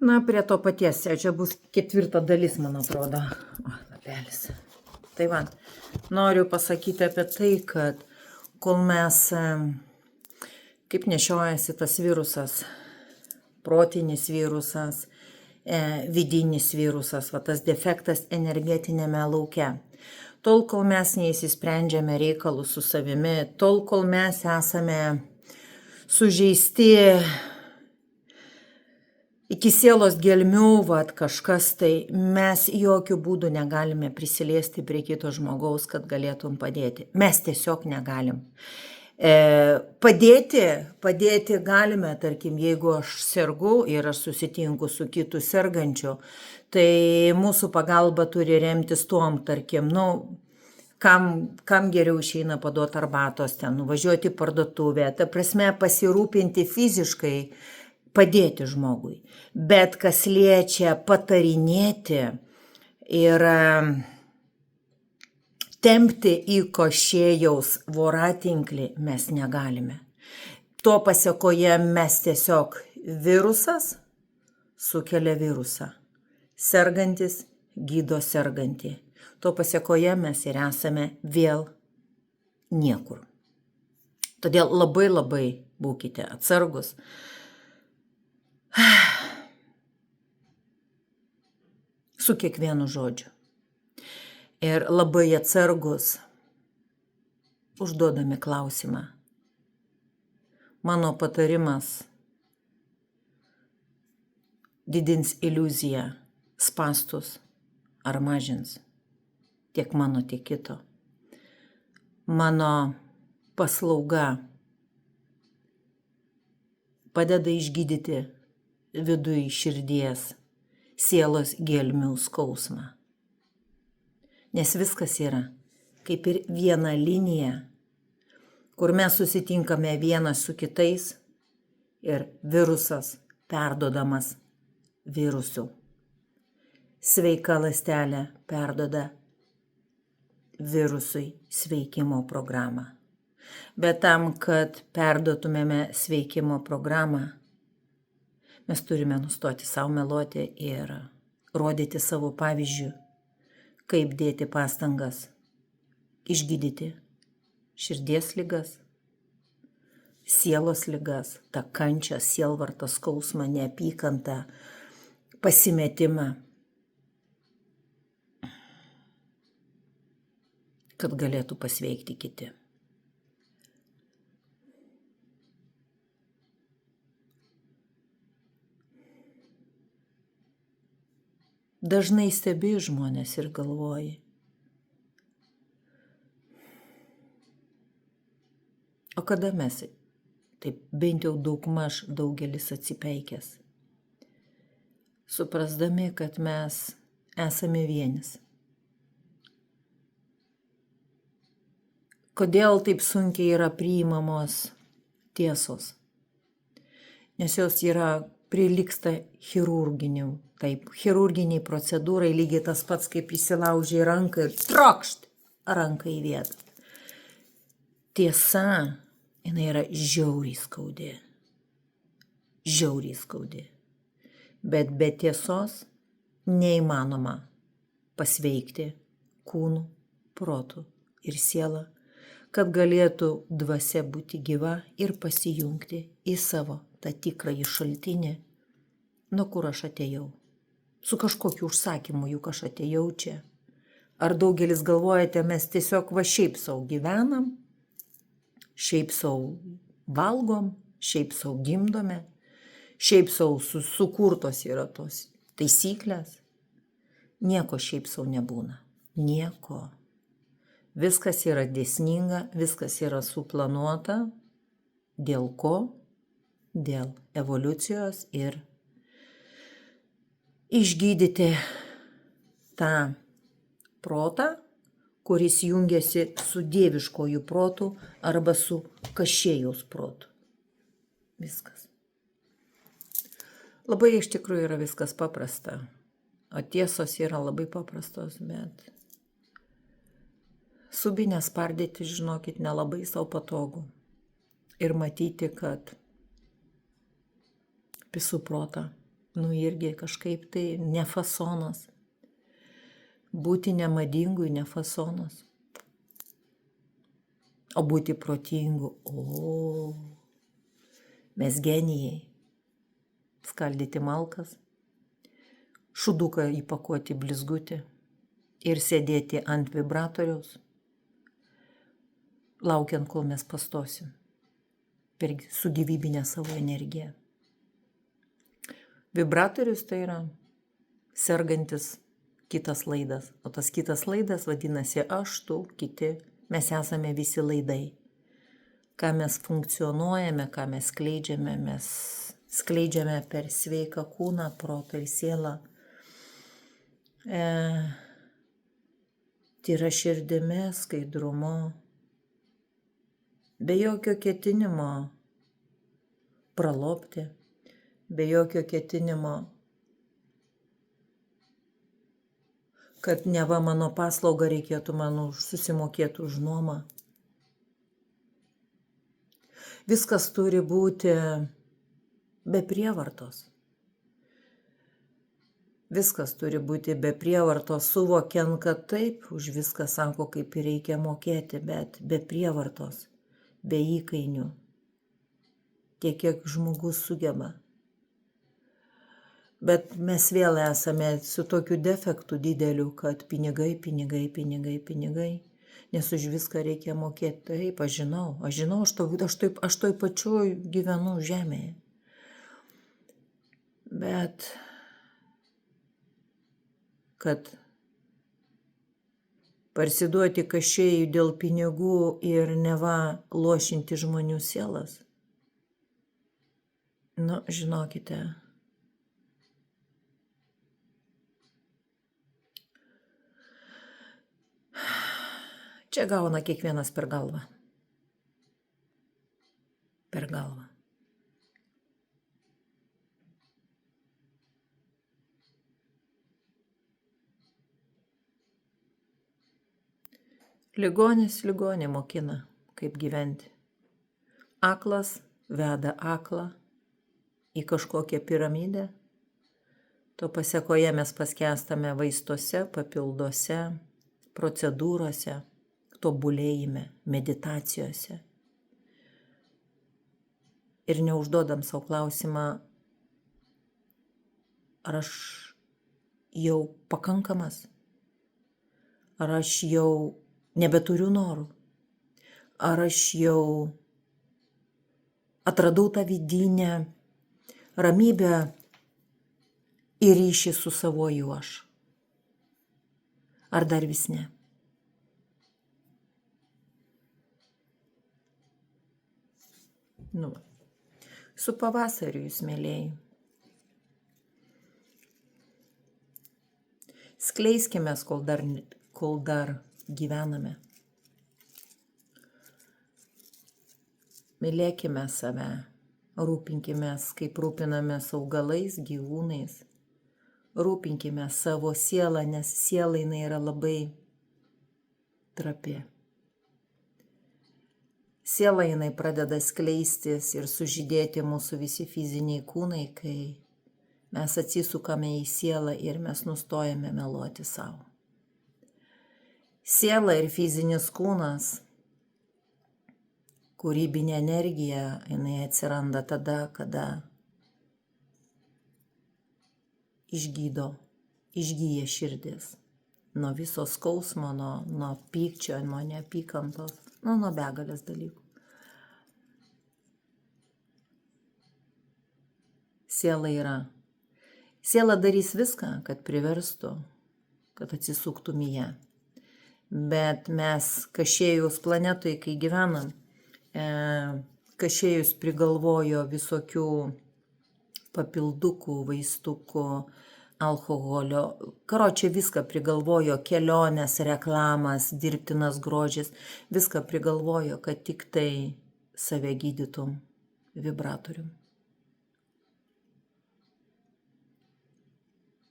Na, prie to paties, čia bus 4 dalis, man atrodo. O, lapelis. Tai va, noriu pasakyti apie tai, kad kol mes, kaip nešiojasi tas virusas, protinis virusas, vidinis virusas, va tas defektas energetinėme lauke. Tol, kol mes neįsisprendžiame reikalus su savimi, tol, kol mes esame sužeisti iki sielos gelmių, vat kažkas, tai mes jokių būdų negalime prisiliesti prie kito žmogaus, kad galėtum padėti. Mes tiesiog negalim. Padėti galime, tarkim, jeigu aš sergu ir aš susitinku su kitu sergančiu, tai mūsų pagalba turi remtis tuom, tarkim, kam geriau išeina paduoti arbatos ten, nuvažiuoti į parduotuvę, ta prasme pasirūpinti fiziškai, padėti žmogui. Bet kas liečia patarinėti ir tempti į košėjaus voratinklį mes negalime. To pasekoje mes tiesiog virusas sukelia virusą. Sergantis gydo sergantį. To pasekoje mes ir esame vėl niekur. Todėl labai būkite atsargus. Su kiekvienu žodžiu. Ir labai atsargus užduodami klausimą. Mano patarimas didins iliuziją, spastus ar mažins. Tiek mano, tiek kito. Mano paslauga padeda išgydyti viduj širdies, sielos gelmių skausmą. Nes viskas yra kaip ir viena linija, kur mes susitinkame vienas su kitais ir virusas perdodamas virusų. Sveika ląstelė perdoda virusui sveikimo programą. Bet tam, kad perduotumėme sveikimo programą, mes turime nustoti savo meluoti ir rodyti savo pavyzdžių, kaip dėti pastangas, išgydyti širdies ligas, sielos ligas, tą kančią, sielvartą, skausmą, neapykantą, pasimetimą, kad galėtų pasveikti kiti. Dažnai stebi žmonės ir galvoji, o kada mes, taip bent jau daugmaž daugelis atsipeikęs, suprasdami, kad mes esame vienis. Kodėl taip sunkiai yra priimamos tiesos? Nes jos yra prilygsta chirurginiai procedūrai, lygiai tas pats, kaip įsilaužiai ranką ir trokšt ranką į vietą. Tiesa, jinai yra žiauriai skaudi. Bet be tiesos neįmanoma pasveikti kūnu, protu ir siela, kad galėtų dvasia būti gyva ir pasijungti į savo tą tikrąjį šaltinį, nuo kur aš atėjau. Su kažkokiu užsakymu, juk aš atėjau čia. Ar daugelis galvojate, mes tiesiog va šiaip savo gyvenam, šiaip savo valgom, šiaip savo gimdome, šiaip savo sukurtos yra tos taisyklės. Nieko šiaip savo nebūna. Nieko. Viskas yra dėsninga, viskas yra suplanuota. Dėl ko? Dėl evoliucijos ir išgydyti tą protą, kuris jungiasi su dieviškojų protu arba su kašėjaus protu. Viskas. Labai iš tikrųjų yra viskas paprasta, o tiesos yra labai paprastos, bet subinę spardyti, žinokit, nelabai savo patogu. Ir matyti, kad visų protą Nu irgi kažkaip tai ne fasonas. Būti nemadingu ne fasonas. O būti protingu, mes genijai. Skaldyti malkas, šuduką įpakuoti blizgutį ir sėdėti ant vibratoriaus, laukiant, kol mes pastosim su gyvybinė savo energija. Vibratorius tai yra sergantis kitas laidas, o tas kitas laidas vadinasi aš, tu, kiti, mes esame visi laidai. Ką mes funkcionuojame, ką mes skleidžiame per sveiką kūną, protą ir sielą. Tyra širdimi, skaidrumu, be jokio ketinimo pralopti, be jokio ketinimo, kad neva mano paslaugą reikėtų man susimokėti už nuomą. Viskas turi būti be prievartos. Viskas turi būti be prievartos, suvokiant, kad taip, už viską sako, kaip ir reikia mokėti, bet be prievartos, be įkainių, tiek, kiek žmogus sugeba. Bet mes vėl esame su tokiu defektu dideliu, kad pinigai, nes už viską reikia mokėti. Taip, aš žinau, aš toj pačioj gyvenu žemėje. Bet kad parsiduoti kašėjui dėl pinigų ir neva lošinti žmonių sielas. Žinokite, čia gauna kiekvienas per galvą. Per galvą. Ligonis ligonį mokina, kaip gyventi. Aklas veda aklą į kažkokią piramidę. To pasekoje mes paskęstame vaistuose, papilduose, procedūrose, tobulėjime, meditacijose. Ir neužduodam savo klausimą, ar aš jau pakankamas, ar aš jau nebeturiu norų, ar aš jau atradau tą vidinę ramybę ir ryšį su savoju aš. Ar dar vis ne? Su pavasariu jūs, mėlėjai. Skleiskime, kol dar gyvename. Mylėkime save, rūpinkimės, kaip rūpinamės augalais, gyvūnais. Rūpinkime savo sielą, nes siela jinai yra labai trapi. Siela jinai pradeda skleistis ir sužydėti mūsų visi fiziniai kūnai, kai mes atsisukame į sielą ir mes nustojame meluoti savo. Siela ir fizinis kūnas, kūrybinė energija, jinai atsiranda tada, kada išgyja širdis. Nuo viso skausmo, nuo pykčio, nuo neapykantos, nuo begalės dalykų. Siela darys viską, kad priverstų, kad atsisuktum į ją. Bet mes kašėjus planetoje, kai gyvenam, kašėjus prigalvojo visokių papildukų, vaistukų, alkoholio. Karočią viską prigalvojo, kelionės, reklamas, dirbtinas grožis. Viską prigalvojo, kad tik tai save gydytum vibratorium.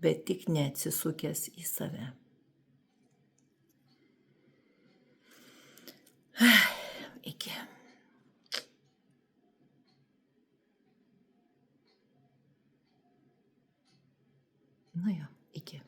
Bet tik neatsisukęs į save. Iki. Nu jo, iki.